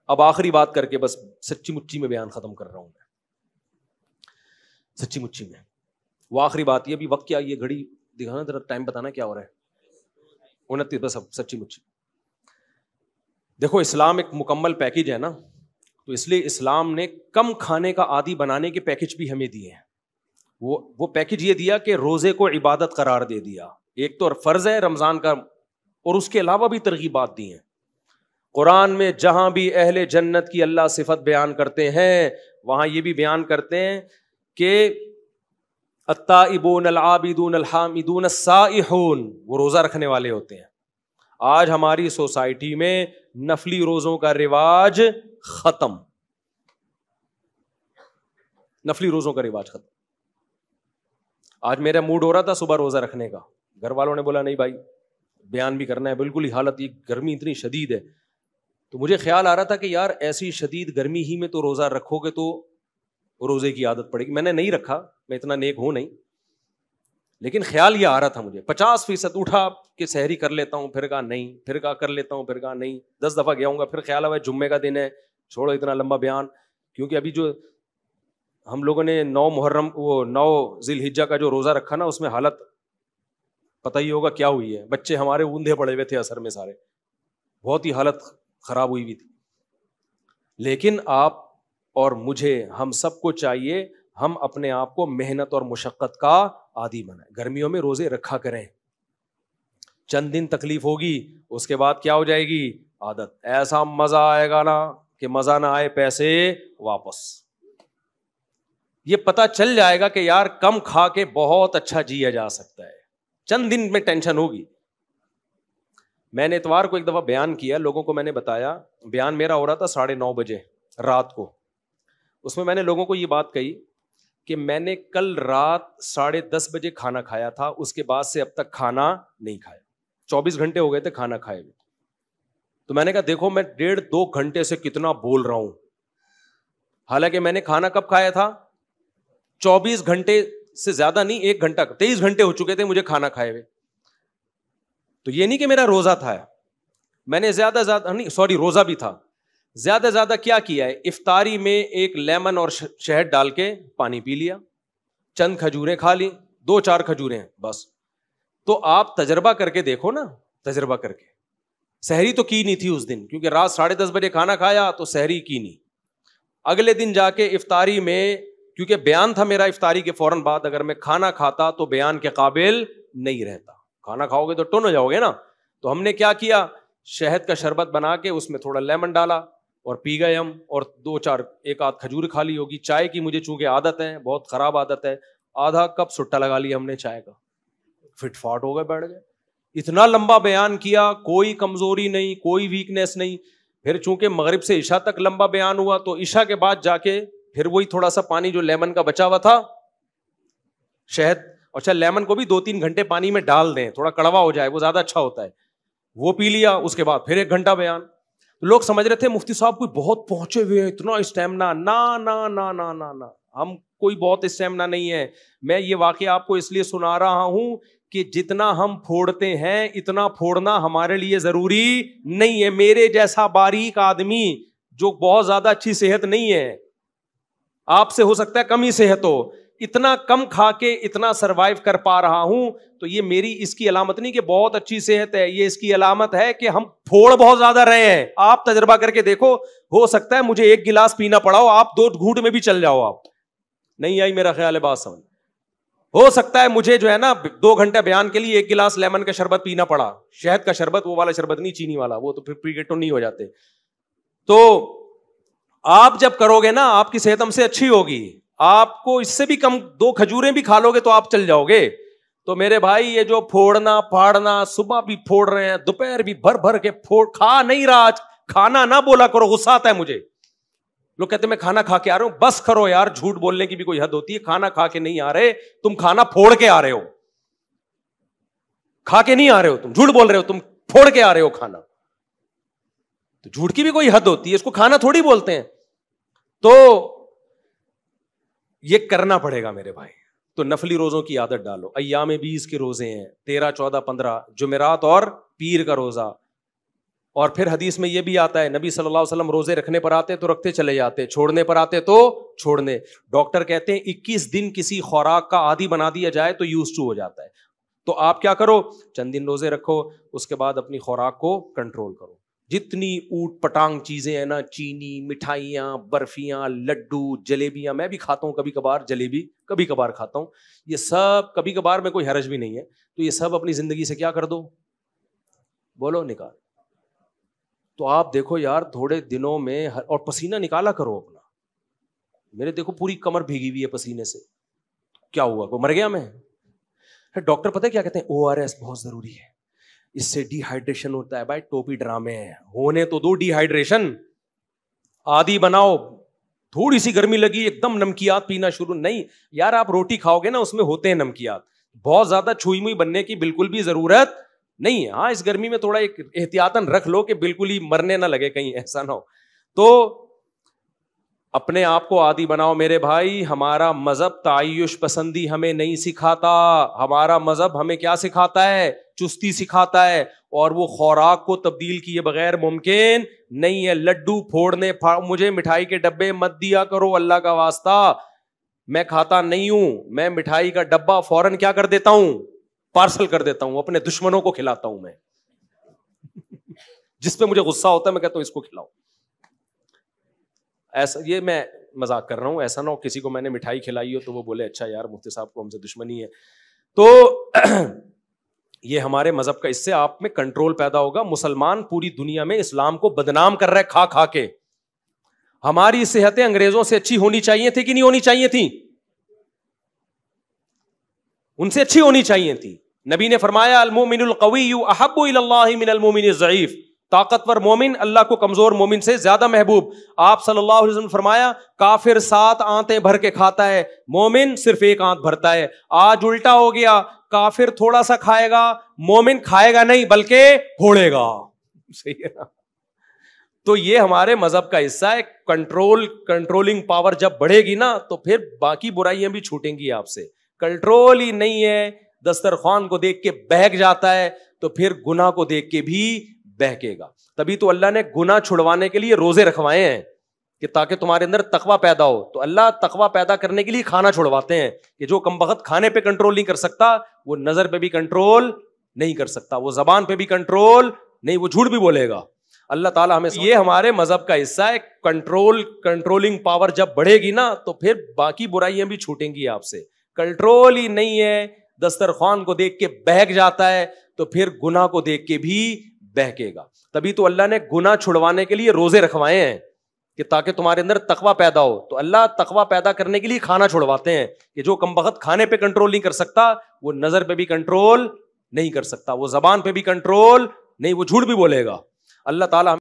اب آخری بات کر کے بس سچی مچی میں بیان ختم کر رہا ہوں میں, سچی مچی میں وہ آخری بات یہ, ابھی وقت کیا, یہ گھڑی دکھانا ذرا, ٹائم بتانا کیا ہو رہا ہے, 29, بس اب سچی مچی. دیکھو اسلام ایک مکمل پیکج ہے نا, تو اس لیے اسلام نے کم کھانے کا عادی بنانے کے پیکج بھی ہمیں دیے ہیں. وہ پیکج یہ دیا کہ روزے کو عبادت قرار دے دیا, ایک تو فرض ہے رمضان کا, اور اس کے علاوہ بھی ترغیبات دی ہیں. قرآن میں جہاں بھی اہل جنت کی اللہ صفت بیان کرتے ہیں وہاں یہ بھی بیان کرتے ہیں کہ التائبون العابدون الحامدون السائحون, وہ روزہ رکھنے والے ہوتے ہیں. آج ہماری سوسائٹی میں نفلی روزوں کا رواج ختم, نفلی روزوں کا رواج ختم. آج میرا موڈ ہو رہا تھا صبح روزہ رکھنے کا, گھر والوں نے بولا نہیں بھائی بیان بھی کرنا ہے, بالکل ہی حالت, یہ گرمی اتنی شدید ہے. تو مجھے خیال آ رہا تھا کہ یار ایسی شدید گرمی ہی میں تو روزہ رکھو گے تو روزے کی عادت پڑے گی. میں نے نہیں رکھا, میں اتنا نیک ہوں نہیں, لیکن خیال یہ آ رہا تھا مجھے. 50% اٹھا کہ سحری کر لیتا ہوں, پھر کہا نہیں, پھر کہا کر لیتا ہوں, پھر کہا نہیں, 10 دفعہ گیا ہوں گا, پھر خیال آیا جمعے کا دن ہے, چھوڑو اتنا لمبا بیان. کیونکہ ابھی جو ہم لوگوں نے 9 محرم, وہ 9 ذی الحجہ کا جو روزہ رکھا نا, اس میں حالت پتہ ہی ہوگا کیا ہوئی ہے. بچے ہمارے اوندھے پڑے ہوئے تھے اثر میں سارے, بہت ہی حالت خراب ہوئی ہوئی تھی. لیکن آپ اور مجھے, ہم سب کو چاہیے ہم اپنے آپ کو محنت اور مشقت کا عادی بنائیں. گرمیوں میں روزے رکھا کریں, چند دن تکلیف ہوگی, اس کے بعد کیا ہو جائے گی عادت. ایسا مزہ آئے گا نا کہ مزہ نہ آئے پیسے واپس. یہ پتہ چل جائے گا کہ یار کم کھا کے بہت اچھا جیا جا سکتا ہے, چند دن میں ٹینشن ہوگی. میں نے اتوار کو ایک دفعہ بیان کیا, لوگوں کو میں نے بتایا, بیان میرا ہو رہا تھا 9:30 بجے رات کو. اس میں نے لوگوں کو یہ بات کہی کہ میں نے کل رات 10:30 بجے کھانا کھایا تھا, اس کے بعد سے اب تک کھانا نہیں کھایا. 24 گھنٹے ہو گئے تھے کھانا کھائے ہوئے. تو میں نے کہا دیکھو میں 1.5-2 گھنٹے سے کتنا بول رہا ہوں, حالانکہ میں نے کھانا کب کھایا تھا 24 گھنٹے سے زیادہ نہیں, 1 گھنٹہ, 23 گھنٹے ہو چکے تھے مجھے کھانا کھائے ہوئے. تو یہ نہیں کہ میرا روزہ تھا, میں نے زیادہ نہیں, سوری روزہ بھی تھا. زیادہ زیادہ کیا کیا ہے, افطاری میں 1 لیمن اور شہد ڈال کے پانی پی لیا, چند کھجوریں کھا لی, 2-4 کھجوریں بس. تو آپ تجربہ کر کے دیکھو نا, تجربہ کر کے. سحری تو کی نہیں تھی اس دن, کیونکہ رات 10:30 بجے کھانا کھایا تو سحری کی نہیں. اگلے دن جا کے افطاری میں, کیونکہ بیان تھا میرا افطاری کے فوراً بعد, اگر میں کھانا کھاتا تو بیان کے قابل نہیں رہتا. کھانا کھاؤ گے تو ٹون ہو جاؤ گے نا. تو ہم نے کیا کیا, شہد کا شربت بنا کے اس میں تھوڑا لیمن ڈالا اور پی گئے ہم, اور 2-4 ایک آدھ کھجور کھا لی ہوگی. چائے کی مجھے چونکہ عادت ہے, بہت خراب عادت ہے, آدھا کپ سٹا لگا لیا ہم نے چائے کا, فٹ فاٹ ہو گئے, بیٹھ گئے. اتنا لمبا بیان کیا, کوئی کمزوری نہیں, کوئی ویکنیس نہیں. پھر چونکہ مغرب سے عشاء تک لمبا بیان ہوا, تو عشاء کے بعد جا کے پھر وہی تھوڑا سا پانی جو لیمن کا بچا ہوا تھا, شہد, اچھا لیمن کو بھی 2-3 گھنٹے پانی میں ڈال دیں, تھوڑا کڑوا ہو جائے, وہ زیادہ اچھا ہوتا ہے, وہ پی لیا. اس کے بعد پھر 1 گھنٹہ بیان. لوگ سمجھ رہے تھے مفتی صاحب کوئی بہت پہنچے ہوئے ہیں, اتنا اسٹیمنا. نا, ہم کوئی بہت اسٹیمنا نہیں ہے. میں یہ واقعہ آپ کو اس لیے سنا رہا ہوں کہ جتنا ہم پھوڑتے ہیں اتنا پھوڑنا ہمارے لیے ضروری نہیں ہے. میرے جیسا باریک آدمی جو بہت زیادہ اچھی صحت نہیں ہے, آپ سے ہو سکتا ہے کم ہی صحت ہو, اتنا کم کھا کے اتنا سروائیو کر پا رہا ہوں, تو یہ میری اس کی علامت نہیں کہ بہت اچھی صحت ہے, یہ اس کی علامت ہے کہ ہم پھوڑ بہت زیادہ رہے ہیں. آپ تجربہ کر کے دیکھو, ہو سکتا ہے مجھے 1 گلاس پینا پڑا ہو, آپ 2 گھونٹ میں بھی چل جاؤ. آپ نہیں آئی میرا خیال ہے بات سمجھ. ہو سکتا ہے مجھے جو ہے نا 2 گھنٹے بیان کے لیے 1 گلاس لیمن کا شربت پینا پڑا, شہد کا شربت, وہ والا شربت نہیں چینی والا, وہ تو پھر پریگیٹو نہیں ہو جاتے. تو آپ جب کرو گے نا آپ کی صحت ہم سے اچھی ہوگی, آپ کو اس سے بھی کم 2 کھجوریں بھی کھا لو گے تو آپ چل جاؤ گے. تو میرے بھائی یہ جو پھوڑنا پھاڑنا, صبح بھی پھوڑ رہے ہیں, دوپہر بھی بھر بھر کے پھوڑ, کھا نہیں رہا, کھانا نہ بولا کرو, غصہ آتا ہے مجھے. لوگ کہتے ہیں میں کھانا کھا کے آ رہا ہوں, بس کرو یار, جھوٹ بولنے کی بھی کوئی حد ہوتی ہے. کھانا کھا کے نہیں آ رہے تم, کھانا پھوڑ کے آ رہے ہو. کھا کے نہیں آ رہے ہو تم, جھوٹ بول رہے ہو, تم پھوڑ کے آ رہے ہو کھانا. تو جھوٹ کی بھی کوئی حد ہوتی ہے, اس کو کھانا تھوڑی بولتے ہیں. تو یہ کرنا پڑے گا میرے بھائی. تو نفلی روزوں کی عادت ڈالو. ایام 20 کے روزے ہیں, 13, 14, 15, جمعرات اور پیر کا روزہ, اور پھر حدیث میں یہ بھی آتا ہے نبی صلی اللہ علیہ وسلم روزے رکھنے پر آتے تو رکھتے چلے جاتے, چھوڑنے پر آتے تو چھوڑنے. ڈاکٹر کہتے ہیں 21 دن کسی خوراک کا عادی بنا دیا جائے تو یوز ٹو ہو جاتا ہے. تو آپ کیا کرو, چند دن روزے رکھو, اس کے بعد اپنی خوراک کو کنٹرول کرو. جتنی اوٹ پٹانگ چیزیں ہیں نا, چینی, مٹھائیاں, برفیاں, لڈو, جلیبیاں, میں بھی کھاتا ہوں کبھی کبھار, جلیبی کبھی کبھار کھاتا ہوں, یہ سب کبھی کبھار میں کوئی حرج بھی نہیں ہے, تو یہ سب اپنی زندگی سے کیا کر دو, بولو نکال. تو آپ دیکھو یار تھوڑے دنوں میں, اور پسینہ نکالا کرو اپنا. میرے دیکھو پوری کمر بھیگی ہوئی ہے پسینے سے, کیا ہوا, کو مر گیا میں. ڈاکٹر پتہ کیا کہتے ہیں, ORS بہت ضروری ہے, اس سے ڈی ہائیڈریشن ہوتا ہے. بھائی ٹوپی ڈرامے ہیں, ہونے تو دو ڈی ہائیڈریشن, عادی بناؤ. تھوڑی سی گرمی لگی ایک دم نمکیات پینا شروع, نہیں یار آپ روٹی کھاؤ گے نا اس میں ہوتے ہیں نمکیات, بہت زیادہ چھوئی موئی بننے کی بالکل بھی ضرورت نہیں ہے. ہاں اس گرمی میں تھوڑا ایک احتیاطاً رکھ لو کہ بالکل ہی مرنے نہ لگے, کہیں ایسا نہ ہو. تو اپنے آپ کو عادی بناؤ میرے بھائی. ہمارا مذہب تعیش پسندی ہمیں نہیں سکھاتا, ہمارا مذہب ہمیں کیا سکھاتا ہے, چستی سکھاتا ہے. اور وہ خوراک کو تبدیل کیے بغیر ممکن نہیں ہے. لڈو پھوڑنے, مجھے مٹھائی کے ڈبے مت دیا کرو اللہ کا واسطہ, میں کھاتا نہیں ہوں. میں مٹھائی کا ڈبہ فوراً کیا کر دیتا ہوں, پارسل کر دیتا ہوں, اپنے دشمنوں کو کھلاتا ہوں. میں جس پہ مجھے غصہ ہوتا ہے میں کہتا ہوں اس کو کھلاؤ. ایسا, یہ میں مذاق کر رہا ہوں, ایسا نہ ہو کسی کو میں نے مٹھائی کھلائی ہو تو وہ بولے اچھا یار مفتی صاحب کو ہم سے دشمنی ہے. تو یہ ہمارے مذہب کا, اس سے آپ میں کنٹرول پیدا ہوگا. مسلمان پوری دنیا میں اسلام کو بدنام کر رہے کھا کھا کے. ہماری صحتیں انگریزوں سے اچھی ہونی چاہیے تھی کہ نہیں ہونی چاہیے تھی, ان سے اچھی ہونی چاہیے تھی. نبی نے فرمایا المومن القوی احب الی اللہ من المومن الضعیف, طاقتور مومن اللہ کو کمزور مومن سے زیادہ محبوب. آپ صلی اللہ علیہ وسلم نے فرمایا کافر 7 آنتیں بھر کے کھاتا ہے, مومن صرف 1 آنت بھرتا ہے. آج الٹا ہو گیا, کافر تھوڑا سا کھائے گا, مومن کھائے گا نہیں بلکہ پھوڑے گا. صحیح ہے نا. تو یہ ہمارے مذہب کا حصہ ہے. کنٹرولنگ پاور جب بڑھے گی نا تو پھر باقی برائیاں بھی چھوٹیں گی آپ سے. کنٹرول ہی نہیں ہے, دسترخوان کو دیکھ کے بہک جاتا ہے تو پھر گناہ کو دیکھ کے بھی بہکے گا. تبھی تو اللہ نے گناہ چھڑوانے کے لیے روزے رکھوائے ہیں کہ تاکہ تمہارے اندر تقویٰ پیدا ہو. تو اللہ تقویٰ پیدا کرنے کے لیے کھانا چھڑواتے ہیں کہ جو کمبخت کھانے پہ کنٹرول نہیں کر سکتا وہ نظر پہ بھی کنٹرول نہیں کر سکتا, وہ زبان پہ بھی کنٹرول نہیں, وہ جھوٹ بھی بولے گا. اللہ تعالیٰ ہمیں, یہ ہمارے مذہب کا حصہ ہے. کنٹرولنگ پاور جب بڑھے گی نا تو پھر باقی برائیاں بھی چھوٹیں گی آپ سے. کنٹرول ہی نہیں ہے, دسترخوان کو دیکھ کے بہک جاتا ہے تو پھر گناہ کو دیکھ کے بھی بہکے گا. تبھی تو اللہ نے گناہ چھڑوانے کے لیے روزے رکھوائے ہیں کہ تاکہ تمہارے اندر تقویٰ پیدا ہو. تو اللہ تقویٰ پیدا کرنے کے لیے کھانا چھڑواتے ہیں کہ جو کمبخت کھانے پہ کنٹرول نہیں کر سکتا وہ نظر پہ بھی کنٹرول نہیں کر سکتا, وہ زبان پہ بھی کنٹرول نہیں, وہ جھوٹ بھی بولے گا. اللہ تعالیٰ